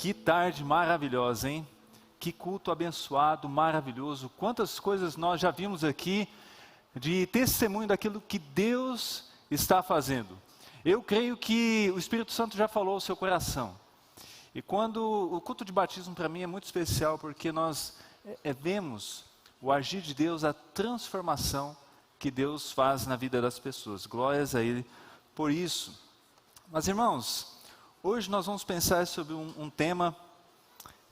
Que tarde maravilhosa, hein? Que culto abençoado, maravilhoso. Quantas coisas nós já vimos aqui de testemunho daquilo que Deus está fazendo. Eu creio que o Espírito Santo já falou ao seu coração. E quando o culto de batismo para mim é muito especial, porque nós vemos o agir de Deus, a transformação que Deus faz na vida das pessoas. Glórias a Ele por isso. Mas irmãos, hoje nós vamos pensar sobre um tema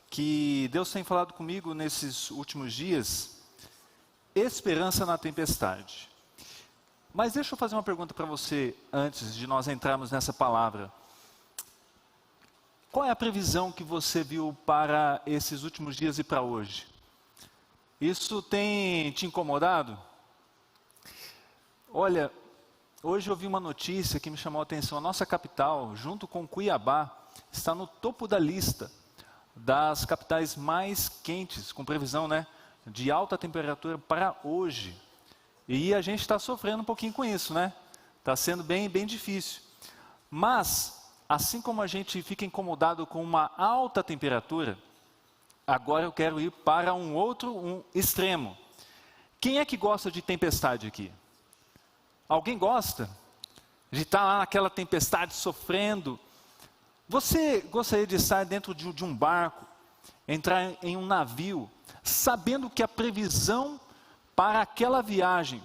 que Deus tem falado comigo nesses últimos dias: esperança na tempestade. Mas deixa eu fazer uma pergunta para você antes de nós entrarmos nessa palavra. Qual é a previsão que você viu para esses últimos dias e para hoje? Isso tem te incomodado? Olha, hoje eu vi uma notícia que me chamou a atenção. A nossa capital, junto com Cuiabá, está no topo da lista das capitais mais quentes, com previsão, de alta temperatura para hoje. E a gente está sofrendo um pouquinho com isso, Está sendo bem difícil. Mas, assim como a gente fica incomodado com uma alta temperatura, agora eu quero ir para um extremo. Quem é que gosta de tempestade aqui? Alguém gosta de estar lá naquela tempestade sofrendo? Você gostaria de estar dentro de um barco, entrar em um navio, sabendo que a previsão para aquela viagem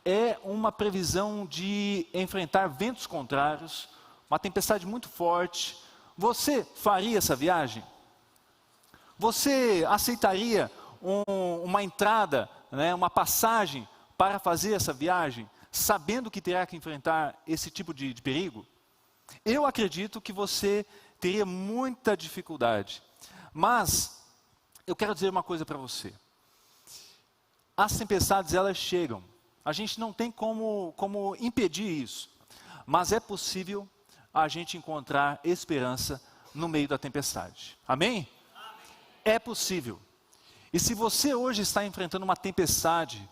é uma previsão de enfrentar ventos contrários, uma tempestade muito forte? Você faria essa viagem? Você aceitaria uma entrada, uma passagem para fazer essa viagem, sabendo que terá que enfrentar esse tipo de perigo? Eu acredito que você teria muita dificuldade. Mas eu quero dizer uma coisa para você. As tempestades, elas chegam. A gente não tem como impedir isso. Mas é possível a gente encontrar esperança no meio da tempestade. Amém? É possível. E se você hoje está enfrentando uma tempestade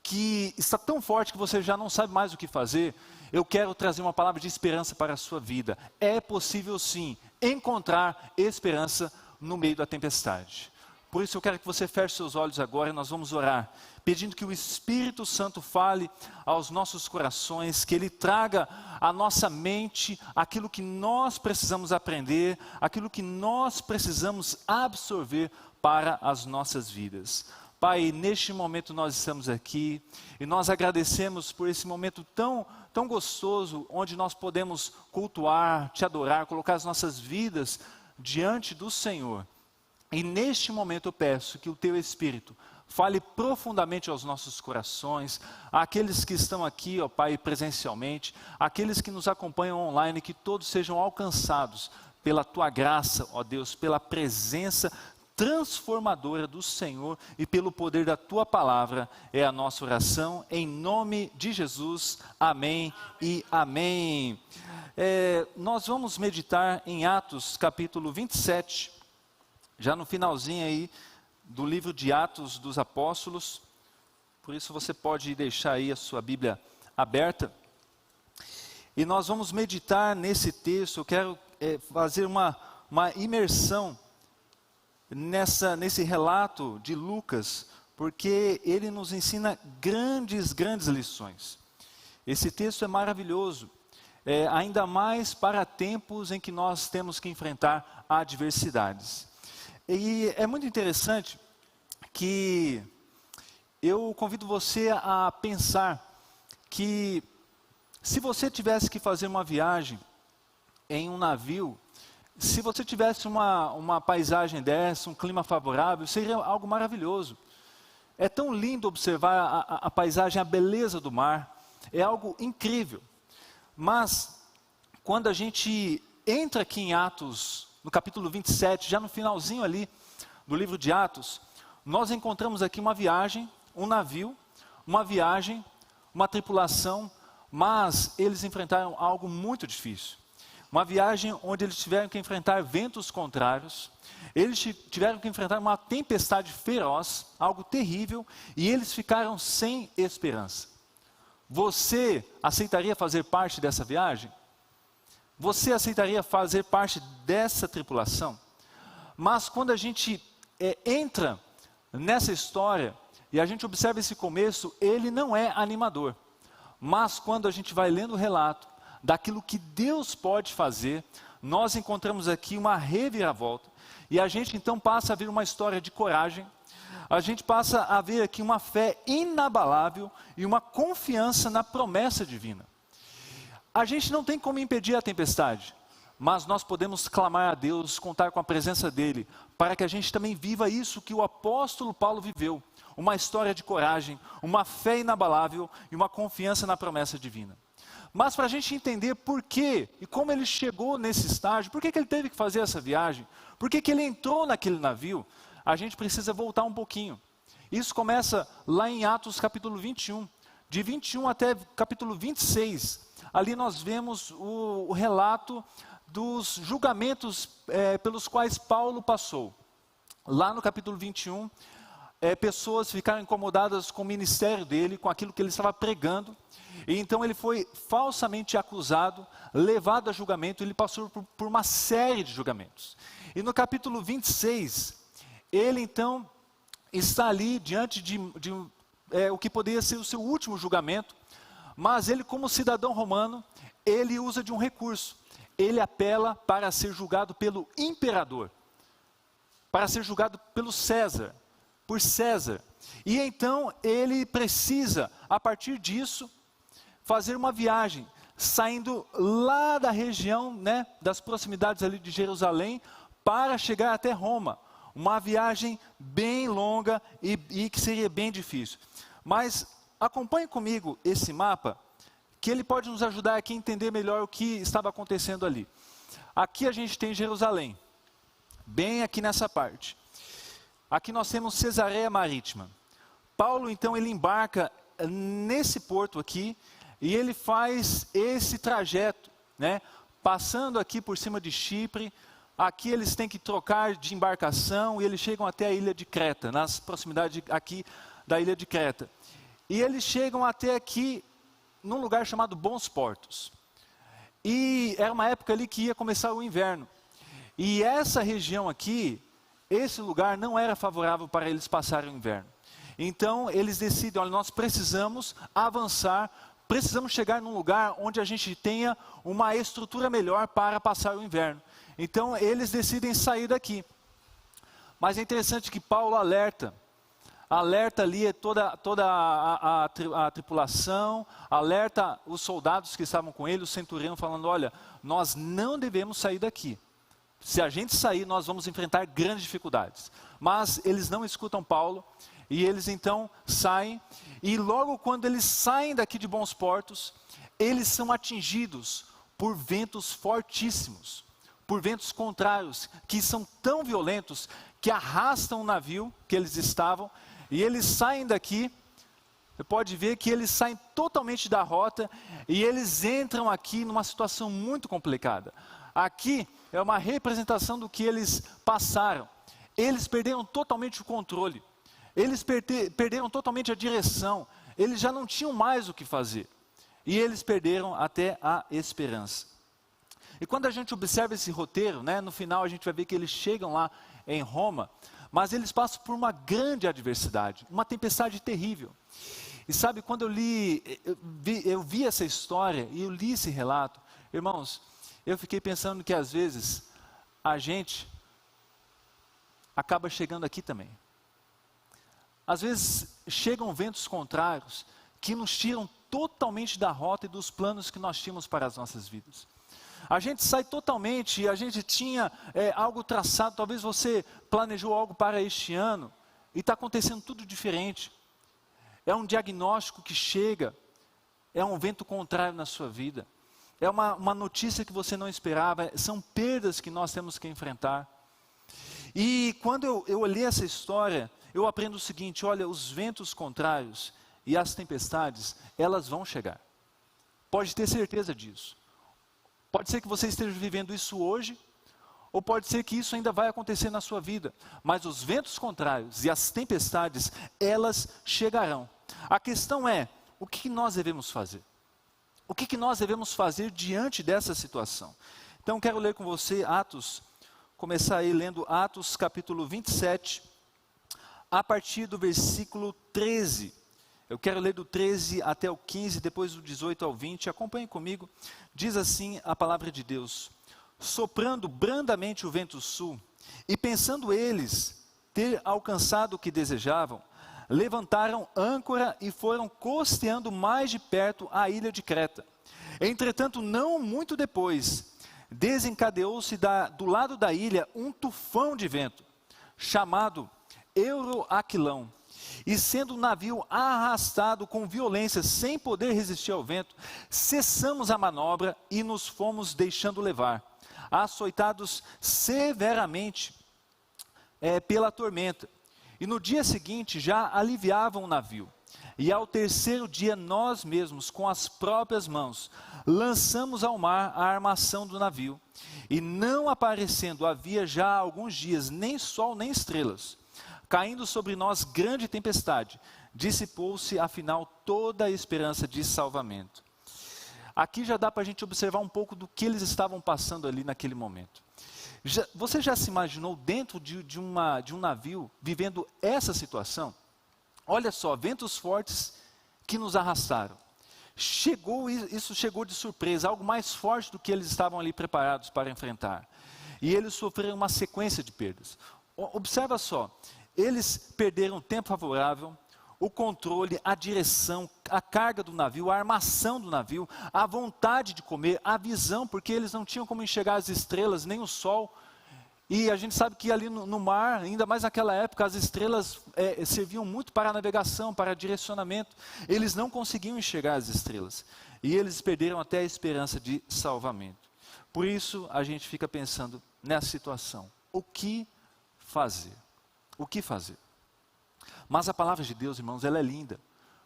que está tão forte que você já não sabe mais o que fazer, eu quero trazer uma palavra de esperança para a sua vida. É possível sim encontrar esperança no meio da tempestade. Por isso eu quero que você feche seus olhos agora e nós vamos orar, pedindo que o Espírito Santo fale aos nossos corações, que Ele traga à nossa mente aquilo que nós precisamos aprender, aquilo que nós precisamos absorver para as nossas vidas. Pai, neste momento nós estamos aqui e nós agradecemos por esse momento tão gostoso, onde nós podemos cultuar, Te adorar, colocar as nossas vidas diante do Senhor. E neste momento eu peço que o Teu Espírito fale profundamente aos nossos corações, àqueles que estão aqui, ó Pai, presencialmente, àqueles que nos acompanham online, que todos sejam alcançados pela Tua graça, ó Deus, pela presença transformadora do Senhor e pelo poder da Tua palavra. É a nossa oração, em nome de Jesus, amém e amém. Nós vamos meditar em Atos capítulo 27, já no finalzinho aí do livro de Atos dos Apóstolos. Por isso você pode deixar aí a sua Bíblia aberta. E nós vamos meditar nesse texto. Eu quero fazer uma imersão nesse relato de Lucas, porque ele nos ensina grandes lições. Esse texto é maravilhoso, ainda mais para tempos em que nós temos que enfrentar adversidades. E é muito interessante que eu convido você a pensar que se você tivesse que fazer uma viagem em um navio, se você tivesse uma paisagem dessa, um clima favorável, seria algo maravilhoso. É tão lindo observar a paisagem, a beleza do mar, é algo incrível. Mas, quando a gente entra aqui em Atos, no capítulo 27, já no finalzinho ali do livro de Atos, nós encontramos aqui uma viagem, um navio, uma viagem, uma tripulação, mas eles enfrentaram algo muito difícil. Uma viagem onde eles tiveram que enfrentar ventos contrários, eles tiveram que enfrentar uma tempestade feroz, algo terrível, e eles ficaram sem esperança. Você aceitaria fazer parte dessa viagem? Você aceitaria fazer parte dessa tripulação? Mas quando a gente entra nessa história e a gente observa esse começo, ele não é animador. Mas quando a gente vai lendo o relato daquilo que Deus pode fazer, nós encontramos aqui uma reviravolta. E a gente então passa a ver uma história de coragem, a gente passa a ver aqui uma fé inabalável e uma confiança na promessa divina. A gente não tem como impedir a tempestade, mas nós podemos clamar a Deus, contar com a presença dEle, para que a gente também viva isso que o apóstolo Paulo viveu, uma história de coragem, uma fé inabalável e uma confiança na promessa divina. Mas para a gente entender por quê e como ele chegou nesse estágio, por que ele teve que fazer essa viagem, por que ele entrou naquele navio, a gente precisa voltar um pouquinho. Isso começa lá em Atos capítulo 21, de 21 até capítulo 26. Ali nós vemos o relato dos julgamentos pelos quais Paulo passou. Lá no capítulo 21, pessoas ficaram incomodadas com o ministério dele, com aquilo que ele estava pregando. E então ele foi falsamente acusado, levado a julgamento, ele passou por uma série de julgamentos. E no capítulo 26, ele então está ali diante de o que poderia ser o seu último julgamento, mas ele, como cidadão romano, ele usa de um recurso. Ele apela para ser julgado pelo imperador, para ser julgado pelo César, por César. E então ele precisa, a partir disso, fazer uma viagem, saindo lá da região, das proximidades ali de Jerusalém, para chegar até Roma. Uma viagem bem longa e que seria bem difícil. Mas acompanhe comigo esse mapa, que ele pode nos ajudar aqui a entender melhor o que estava acontecendo ali. Aqui a gente tem Jerusalém, bem aqui nessa parte. Aqui nós temos Cesareia Marítima. Paulo, então, ele embarca nesse porto aqui, e ele faz esse trajeto, passando aqui por cima de Chipre. Aqui eles têm que trocar de embarcação, e eles chegam até a ilha de Creta, nas proximidades aqui da ilha de Creta. E eles chegam até aqui, num lugar chamado Bons Portos. E era uma época ali que ia começar o inverno. E essa região aqui, esse lugar não era favorável para eles passarem o inverno. Então eles decidem, olha, nós precisamos avançar, precisamos chegar num lugar onde a gente tenha uma estrutura melhor para passar o inverno. Então eles decidem sair daqui. Mas é interessante que Paulo alerta ali toda a tripulação, alerta os soldados que estavam com ele, o centurião, falando, olha, nós não devemos sair daqui. Se a gente sair, nós vamos enfrentar grandes dificuldades. Mas eles não escutam Paulo, e eles então saem, e logo quando eles saem daqui de Bons Portos, eles são atingidos por ventos fortíssimos, por ventos contrários, que são tão violentos, que arrastam o navio que eles estavam, e eles saem daqui. Você pode ver que eles saem totalmente da rota, e eles entram aqui numa situação muito complicada. Aqui é uma representação do que eles passaram. Eles perderam totalmente o controle, eles perderam totalmente a direção, eles já não tinham mais o que fazer, e eles perderam até a esperança. E quando a gente observa esse roteiro, no final a gente vai ver que eles chegam lá em Roma, mas eles passam por uma grande adversidade, uma tempestade terrível. E sabe, quando eu vi essa história e eu li esse relato, irmãos, eu fiquei pensando que às vezes a gente acaba chegando aqui também. Às vezes chegam ventos contrários que nos tiram totalmente da rota e dos planos que nós tínhamos para as nossas vidas. A gente sai totalmente, a gente tinha algo traçado, talvez você planejou algo para este ano, e está acontecendo tudo diferente. É um diagnóstico que chega, é um vento contrário na sua vida, é uma notícia que você não esperava, são perdas que nós temos que enfrentar. E quando eu olhei essa história, eu aprendo o seguinte, olha, os ventos contrários e as tempestades, elas vão chegar. Pode ter certeza disso. Pode ser que você esteja vivendo isso hoje, ou pode ser que isso ainda vai acontecer na sua vida. Mas os ventos contrários e as tempestades, elas chegarão. A questão é, o que nós devemos fazer? O que nós devemos fazer diante dessa situação? Então, quero ler com você Atos, começar aí lendo Atos capítulo 27, a partir do versículo 13. Eu quero ler do 13 até o 15, depois do 18 ao 20, acompanhe comigo. Diz assim a palavra de Deus: soprando brandamente o vento sul, e pensando eles ter alcançado o que desejavam, levantaram âncora e foram costeando mais de perto a ilha de Creta. Entretanto, não muito depois, desencadeou-se do lado da ilha um tufão de vento, chamado Euroaquilão, e sendo o navio arrastado com violência, sem poder resistir ao vento, cessamos a manobra e nos fomos deixando levar, açoitados severamente pela tormenta. E no dia seguinte já aliviavam o navio. E ao terceiro dia nós mesmos, com as próprias mãos, lançamos ao mar a armação do navio. E não aparecendo havia já alguns dias nem sol nem estrelas, caindo sobre nós grande tempestade, dissipou-se afinal toda a esperança de salvamento. Aqui já dá para a gente observar um pouco do que eles estavam passando ali naquele momento. Você já se imaginou dentro de um navio, vivendo essa situação? Olha só, ventos fortes que nos arrastaram. Isso chegou de surpresa, algo mais forte do que eles estavam ali preparados para enfrentar. E eles sofreram uma sequência de perdas. Observa só, eles perderam o tempo favorável, o controle, a direção, a carga do navio, a armação do navio, a vontade de comer, a visão, porque eles não tinham como enxergar as estrelas, nem o sol. E a gente sabe que ali no mar, ainda mais naquela época, as estrelas serviam muito para a navegação, para direcionamento. Eles não conseguiam enxergar as estrelas. E eles perderam até a esperança de salvamento. Por isso, a gente fica pensando nessa situação. O que fazer? O que fazer? Mas a palavra de Deus, irmãos, ela é linda,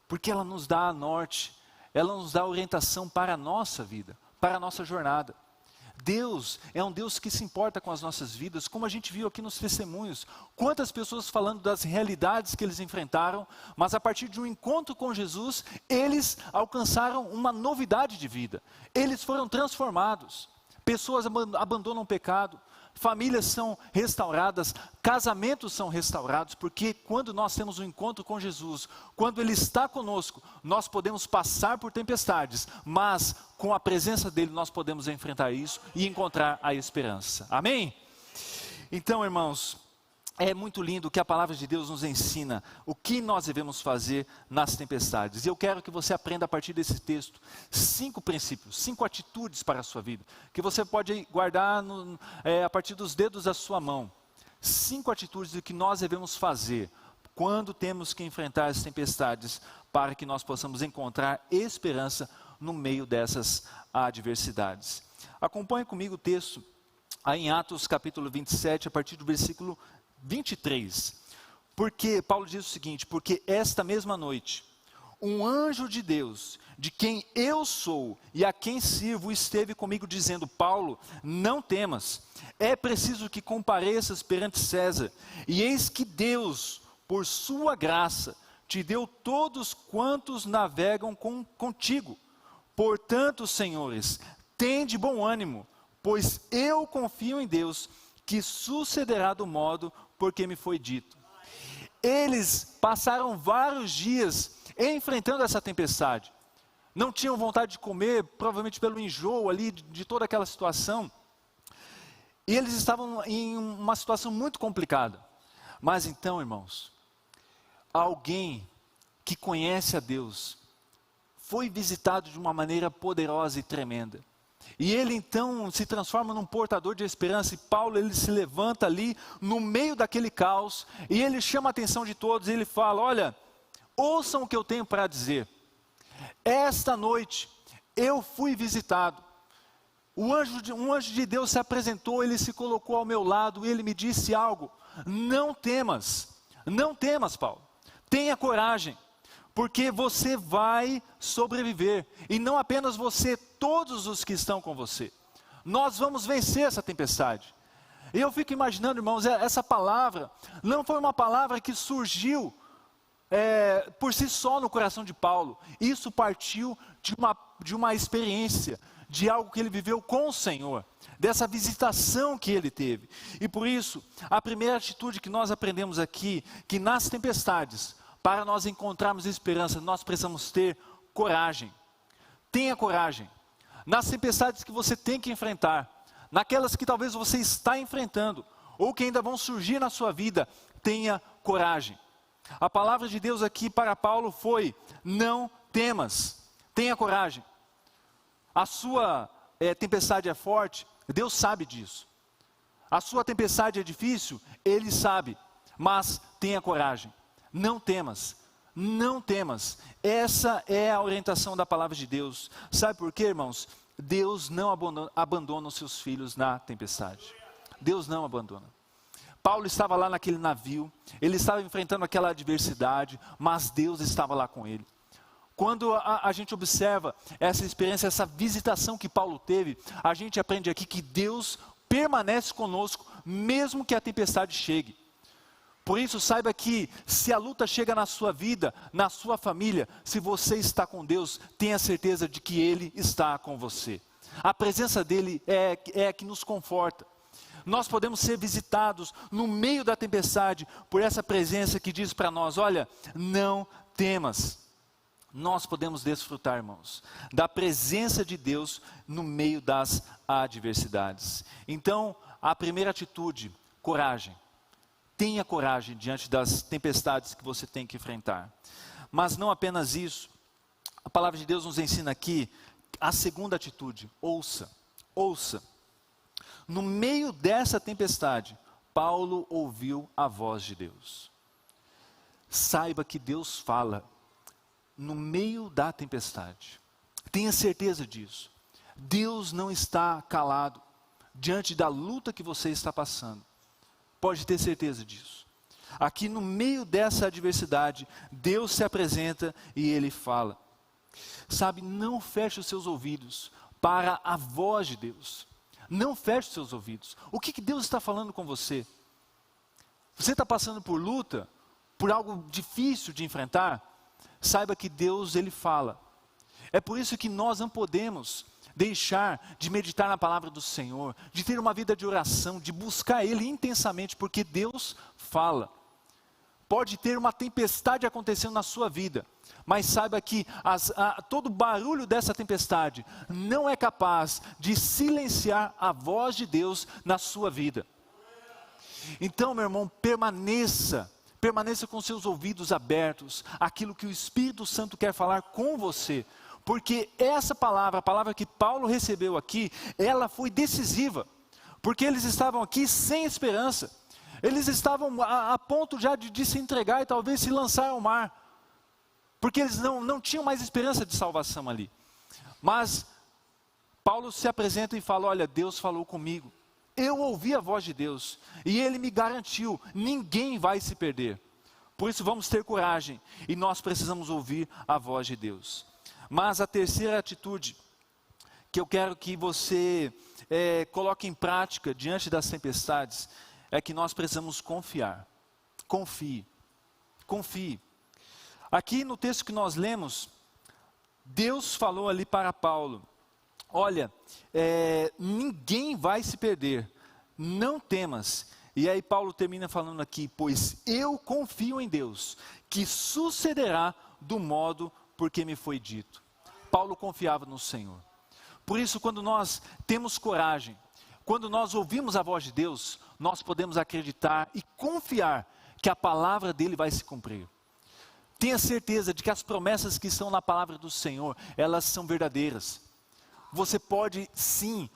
porque ela nos dá a norte, ela nos dá a orientação para a nossa vida, para a nossa jornada. Deus é um Deus que se importa com as nossas vidas, como a gente viu aqui nos testemunhos. Quantas pessoas falando das realidades que eles enfrentaram, mas a partir de um encontro com Jesus, eles alcançaram uma novidade de vida. Eles foram transformados. Pessoas abandonam o pecado. Famílias são restauradas, casamentos são restaurados, porque quando nós temos um encontro com Jesus, quando Ele está conosco, nós podemos passar por tempestades, mas com a presença dEle nós podemos enfrentar isso e encontrar a esperança. Amém? Então, irmãos, é muito lindo o que a palavra de Deus nos ensina, o que nós devemos fazer nas tempestades. E eu quero que você aprenda a partir desse texto 5 princípios, 5 atitudes para a sua vida, que você pode guardar a partir dos dedos da sua mão. 5 atitudes do que nós devemos fazer quando temos que enfrentar as tempestades, para que nós possamos encontrar esperança no meio dessas adversidades. Acompanhe comigo o texto, aí em Atos capítulo 27, a partir do versículo 23, porque Paulo diz o seguinte: porque esta mesma noite, um anjo de Deus, de quem eu sou e a quem sirvo, esteve comigo dizendo: Paulo, não temas, é preciso que compareças perante César, e eis que Deus, por sua graça, te deu todos quantos navegam contigo. Portanto, senhores, tende bom ânimo, pois eu confio em Deus, que sucederá do modo porque me foi dito. Eles passaram vários dias enfrentando essa tempestade. Não tinham vontade de comer, provavelmente pelo enjoo ali de toda aquela situação. E eles estavam em uma situação muito complicada. Mas então, irmãos, alguém que conhece a Deus foi visitado de uma maneira poderosa e tremenda. E ele então se transforma num portador de esperança, e Paulo ele se levanta ali no meio daquele caos, e ele chama a atenção de todos, e ele fala: olha, ouçam o que eu tenho para dizer. Esta noite eu fui visitado, um anjo de Deus se apresentou, ele se colocou ao meu lado, e ele me disse algo: não temas, Paulo, tenha coragem, porque você vai sobreviver, e não apenas você, todos os que estão com você. Nós vamos vencer essa tempestade. E eu fico imaginando, irmãos, essa palavra não foi uma palavra que surgiu por si só no coração de Paulo. Isso partiu de uma uma experiência, de algo que ele viveu com o Senhor, dessa visitação que ele teve. E por isso, a primeira atitude que nós aprendemos aqui, que nas tempestades, para nós encontrarmos esperança, nós precisamos ter coragem. Tenha coragem. Nas tempestades que você tem que enfrentar, naquelas que talvez você está enfrentando, ou que ainda vão surgir na sua vida, tenha coragem. A palavra de Deus aqui para Paulo foi: não temas, tenha coragem. A sua tempestade é forte, Deus sabe disso. A sua tempestade é difícil, Ele sabe, mas tenha coragem. Não temas, não temas. Essa é a orientação da palavra de Deus. Sabe por quê, irmãos? Deus não abandona os seus filhos na tempestade. Deus não abandona. Paulo estava lá naquele navio, ele estava enfrentando aquela adversidade, mas Deus estava lá com ele. Quando a gente observa essa experiência, essa visitação que Paulo teve, a gente aprende aqui que Deus permanece conosco, mesmo que a tempestade chegue. Por isso, saiba que se a luta chega na sua vida, na sua família, se você está com Deus, tenha certeza de que Ele está com você. A presença dEle é a que nos conforta. Nós podemos ser visitados no meio da tempestade por essa presença que diz para nós: olha, não temas. Nós podemos desfrutar, irmãos, da presença de Deus no meio das adversidades. Então, a primeira atitude, coragem. Tenha coragem diante das tempestades que você tem que enfrentar. Mas não apenas isso. A palavra de Deus nos ensina aqui a segunda atitude: ouça, ouça. No meio dessa tempestade, Paulo ouviu a voz de Deus. Saiba que Deus fala no meio da tempestade. Tenha certeza disso. Deus não está calado diante da luta que você está passando. Pode ter certeza disso. Aqui no meio dessa adversidade, Deus se apresenta e Ele fala. Sabe, não feche os seus ouvidos para a voz de Deus. Não feche os seus ouvidos. O que Deus está falando com você? Você está passando por luta, por algo difícil de enfrentar? Saiba que Deus, Ele fala. É por isso que nós não podemos deixar de meditar na palavra do Senhor, de ter uma vida de oração, de buscar Ele intensamente, porque Deus fala. Pode ter uma tempestade acontecendo na sua vida, mas saiba que todo barulho dessa tempestade não é capaz de silenciar a voz de Deus na sua vida. Então, meu irmão, permaneça com seus ouvidos abertos, aquilo que o Espírito Santo quer falar com você, porque essa palavra, a palavra que Paulo recebeu aqui, ela foi decisiva, porque eles estavam aqui sem esperança. Eles estavam a ponto já de se entregar e talvez se lançar ao mar, porque eles não tinham mais esperança de salvação ali. Mas Paulo se apresenta e fala: olha, Deus falou comigo, eu ouvi a voz de Deus, e Ele me garantiu, ninguém vai se perder. Por isso vamos ter coragem, e nós precisamos ouvir a voz de Deus. Mas a terceira atitude, que eu quero que você coloque em prática diante das tempestades, é que nós precisamos confiar. Confie. Confie. Aqui no texto que nós lemos, Deus falou ali para Paulo: olha, ninguém vai se perder, não temas. E aí Paulo termina falando aqui: pois eu confio em Deus, que sucederá do modo porque me foi dito. Paulo confiava no Senhor. Por isso, quando nós temos coragem, quando nós ouvimos a voz de Deus, nós podemos acreditar e confiar que a palavra dele vai se cumprir. Tenha certeza de que as promessas que estão na palavra do Senhor, elas são verdadeiras. Você pode sim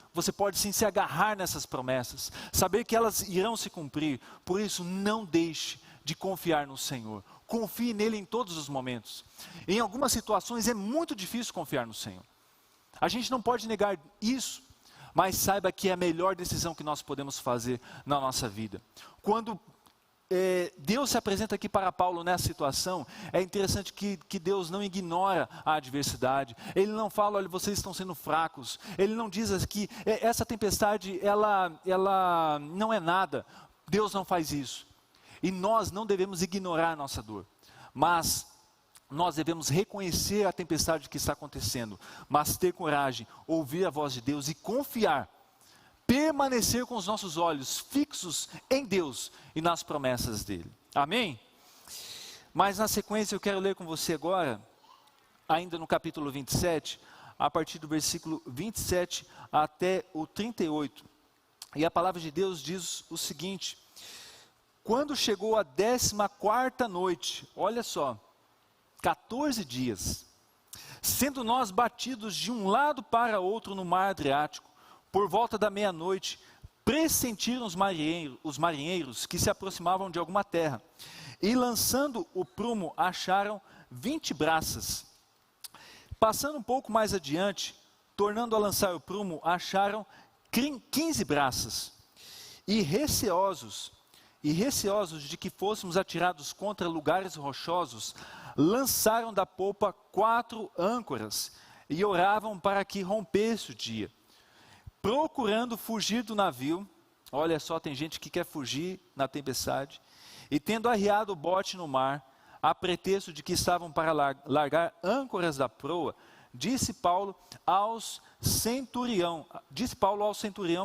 se agarrar nessas promessas, saber que elas irão se cumprir. Por isso, não deixe de confiar no Senhor. Confie nele em todos os momentos. Em algumas situações é muito difícil confiar no Senhor. A gente não pode negar isso. Mas saiba que é a melhor decisão que nós podemos fazer na nossa vida. Quando Deus se apresenta aqui para Paulo nessa situação, é interessante que Deus não ignora a adversidade. Ele não fala: olha, vocês estão sendo fracos. Ele não diz que essa tempestade, ela não é nada. Deus não faz isso. E nós não devemos ignorar a nossa dor. Mas nós devemos reconhecer a tempestade que está acontecendo, mas ter coragem, ouvir a voz de Deus e confiar, permanecer com os nossos olhos fixos em Deus e nas promessas dele. Amém? Mas na sequência eu quero ler com você agora, ainda no capítulo 27, a partir do versículo 27 até o 38. E a palavra de Deus diz o seguinte: quando chegou a 14ª noite, olha só, 14 dias, sendo nós batidos de um lado para outro no mar Adriático, por volta da meia-noite, pressentiram os marinheiros que se aproximavam de alguma terra, e lançando o prumo, acharam 20 braças. Passando um pouco mais adiante, tornando a lançar o prumo, acharam 15 braças, e receosos de que fôssemos atirados contra lugares rochosos, lançaram da popa 4 âncoras, e oravam para que rompesse o dia. Procurando fugir do navio, olha só, tem gente que quer fugir na tempestade, e tendo arriado o bote no mar, a pretexto de que estavam para largar âncoras da proa, disse Paulo ao centurião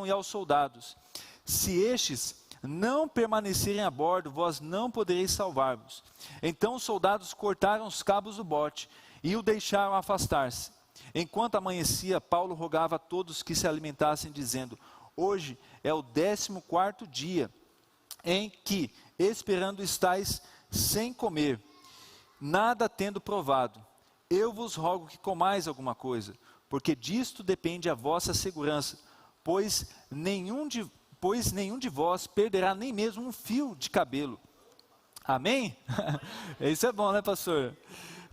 e aos soldados: se estes não permanecerem a bordo, vós não podereis salvar-vos. Então os soldados cortaram os cabos do bote e o deixaram afastar-se. Enquanto amanhecia, Paulo rogava a todos que se alimentassem, dizendo: hoje é o 14º dia em que, esperando estáis sem comer, nada tendo provado. Eu vos rogo que comais alguma coisa, porque disto depende a vossa segurança, pois nenhum de vós perderá nem mesmo um fio de cabelo. Amém? Isso é bom, né, pastor?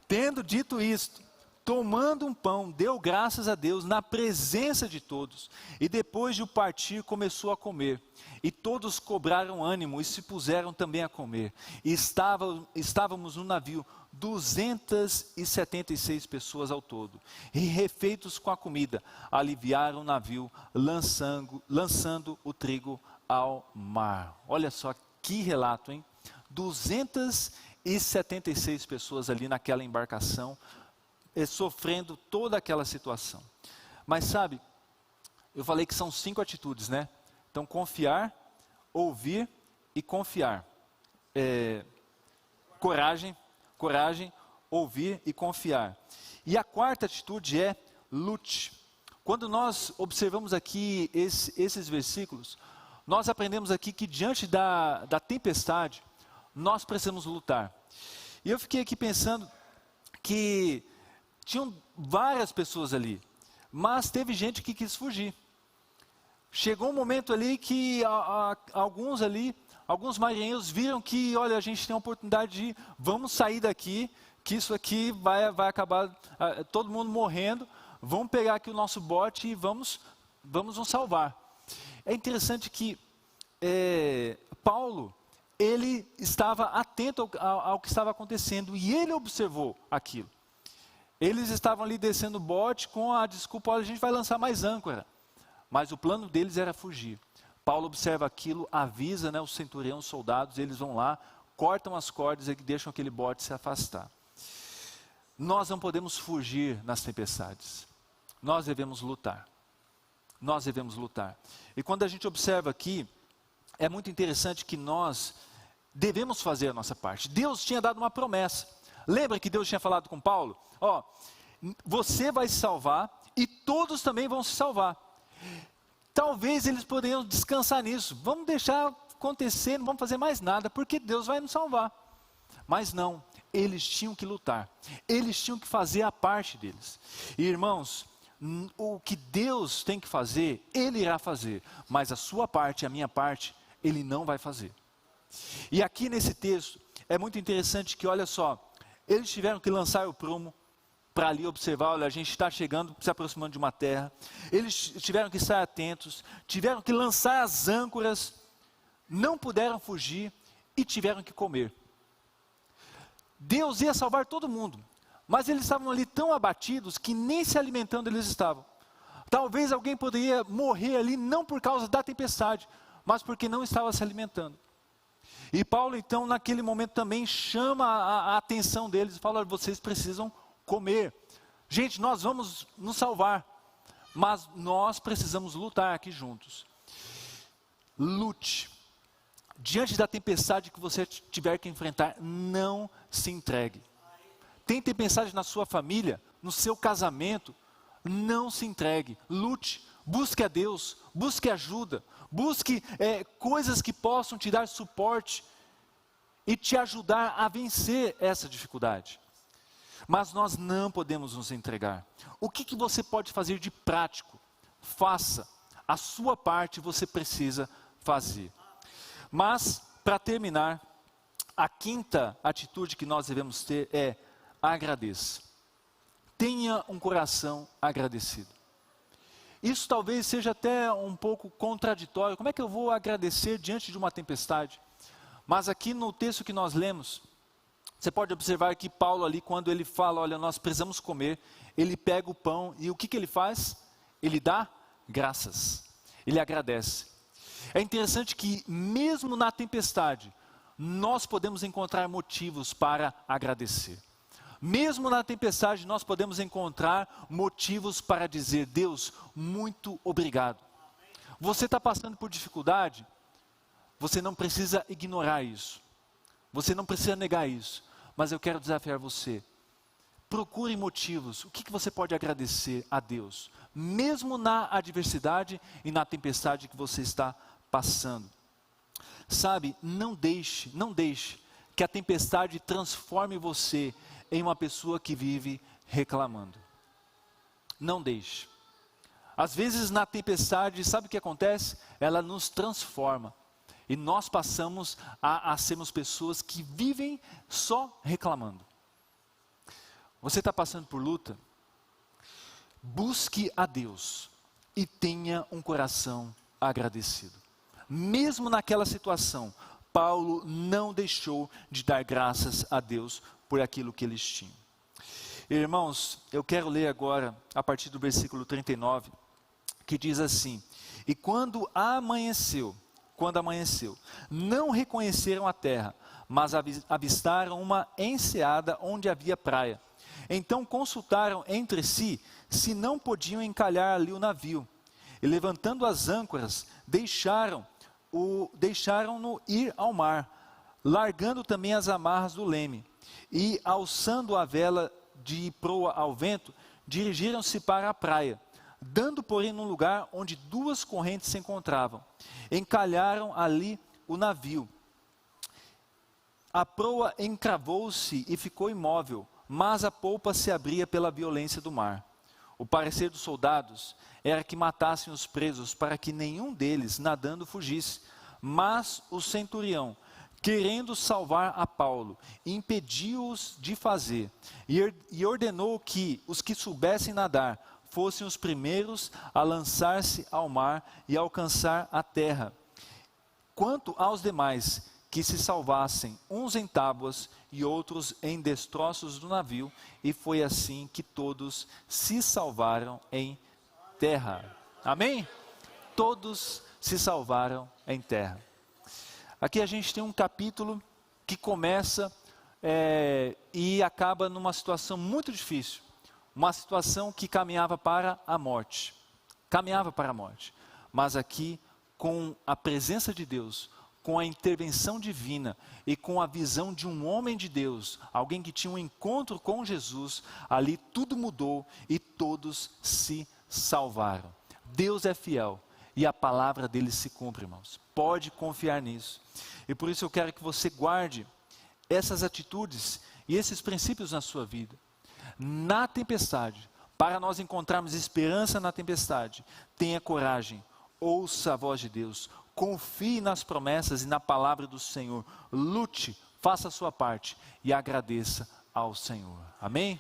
Tendo dito isto, tomando um pão, deu graças a Deus na presença de todos, e depois de o partir, começou a comer. E todos cobraram ânimo e se puseram também a comer. E estávamos no navio 276 pessoas ao todo. E refeitos com a comida, aliviaram o navio, lançando o trigo ao mar. Olha só que relato, hein? 276 pessoas ali naquela embarcação, sofrendo toda aquela situação. Mas sabe, eu falei que são 5 atitudes, né? Então, confiar, ouvir e confiar. Coragem, ouvir e confiar. E a 4ª atitude é lute. Quando nós observamos aqui esses versículos, nós aprendemos aqui que diante da tempestade, nós precisamos lutar. E eu fiquei aqui pensando que tinham várias pessoas ali, mas teve gente que quis fugir. Chegou um momento ali que alguns marinheiros viram que, olha, a gente tem a oportunidade de, vamos sair daqui, que isso aqui vai acabar, todo mundo morrendo, vamos pegar aqui o nosso bote e vamos nos salvar. É interessante que Paulo, ele estava atento ao que estava acontecendo, e ele observou aquilo. Eles estavam ali descendo o bote com a desculpa: olha, a gente vai lançar mais âncora. Mas o plano deles era fugir. Paulo observa aquilo, avisa, né, o centurião, os soldados, eles vão lá, cortam as cordas e deixam aquele bote se afastar. Nós não podemos fugir nas tempestades. Nós devemos lutar. Nós devemos lutar. E quando a gente observa aqui, é muito interessante que nós devemos fazer a nossa parte. Deus tinha dado uma promessa. Lembra que Deus tinha falado com Paulo? Ó, você vai se salvar e todos também vão se salvar. Talvez eles poderiam descansar nisso. Vamos deixar acontecer, não vamos fazer mais nada, porque Deus vai nos salvar. Mas não, eles tinham que lutar. Eles tinham que fazer a parte deles. E, irmãos, o que Deus tem que fazer, Ele irá fazer. Mas a sua parte, a minha parte, Ele não vai fazer. E aqui nesse texto, é muito interessante que, olha só, eles tiveram que lançar o prumo para ali observar: olha, a gente está chegando, se aproximando de uma terra. Eles tiveram que estar atentos, tiveram que lançar as âncoras, não puderam fugir e tiveram que comer. Deus ia salvar todo mundo, mas eles estavam ali tão abatidos que nem se alimentando eles estavam. Talvez alguém poderia morrer ali não por causa da tempestade, mas porque não estava se alimentando. E Paulo, então, naquele momento também chama a atenção deles e fala: olha, vocês precisam comer. Gente, nós vamos nos salvar, mas nós precisamos lutar aqui juntos. Lute. Diante da tempestade que você tiver que enfrentar, não se entregue. Tem tempestade na sua família, no seu casamento, não se entregue. Lute, busque a Deus, busque ajuda, busque coisas que possam te dar suporte e te ajudar a vencer essa dificuldade. Mas nós não podemos nos entregar. O que você pode fazer de prático? Faça. A sua parte você precisa fazer. Mas, para terminar, a quinta atitude que nós devemos ter é: agradeça. Tenha um coração agradecido. Isso talvez seja até um pouco contraditório. Como é que eu vou agradecer diante de uma tempestade? Mas aqui no texto que nós lemos, você pode observar que Paulo ali, quando ele fala: olha, nós precisamos comer, ele pega o pão e o que ele faz? Ele dá graças, ele agradece. É interessante que mesmo na tempestade, nós podemos encontrar motivos para agradecer. Mesmo na tempestade, nós podemos encontrar motivos para dizer: Deus, muito obrigado. Você está passando por dificuldade? Você não precisa ignorar isso. Você não precisa negar isso. Mas eu quero desafiar você. Procure motivos. O que você pode agradecer a Deus? Mesmo na adversidade e na tempestade que você está passando. Sabe, não deixe que a tempestade transforme você em uma pessoa que vive reclamando. Não deixe. Às vezes na tempestade, sabe o que acontece? Ela nos transforma. E nós passamos a sermos pessoas que vivem só reclamando. Você está passando por luta? Busque a Deus e tenha um coração agradecido. Mesmo naquela situação, Paulo não deixou de dar graças a Deus por aquilo que eles tinham. Irmãos, eu quero ler agora a partir do versículo 39, que diz assim: e quando amanheceu, não reconheceram a terra, mas avistaram uma enseada onde havia praia. Então consultaram entre si se não podiam encalhar ali o navio. E levantando as âncoras, deixaram-no ir ao mar, largando também as amarras do leme. E alçando a vela de proa ao vento, dirigiram-se para a praia, dando porém num lugar onde duas correntes se encontravam. Encalharam ali o navio. A proa encravou-se e ficou imóvel, mas a polpa se abria pela violência do mar. O parecer dos soldados era que matassem os presos para que nenhum deles nadando fugisse. Mas o centurião, querendo salvar a Paulo, impediu-os de fazer e ordenou que os que soubessem nadar fossem os primeiros a lançar-se ao mar e alcançar a terra. Quanto aos demais, que se salvassem, uns em tábuas e outros em destroços do navio, e foi assim que todos se salvaram em terra. Amém? Todos se salvaram em terra. Aqui a gente tem um capítulo que começa e acaba numa situação muito difícil. Uma situação que caminhava para a morte. Mas aqui, com a presença de Deus, com a intervenção divina e com a visão de um homem de Deus, alguém que tinha um encontro com Jesus, ali tudo mudou e todos se salvaram. Deus é fiel e a palavra dele se cumpre, irmãos. Pode confiar nisso. E por isso eu quero que você guarde essas atitudes e esses princípios na sua vida. Na tempestade, para nós encontrarmos esperança na tempestade, tenha coragem, ouça a voz de Deus, confie nas promessas e na palavra do Senhor, lute, faça a sua parte e agradeça ao Senhor. Amém?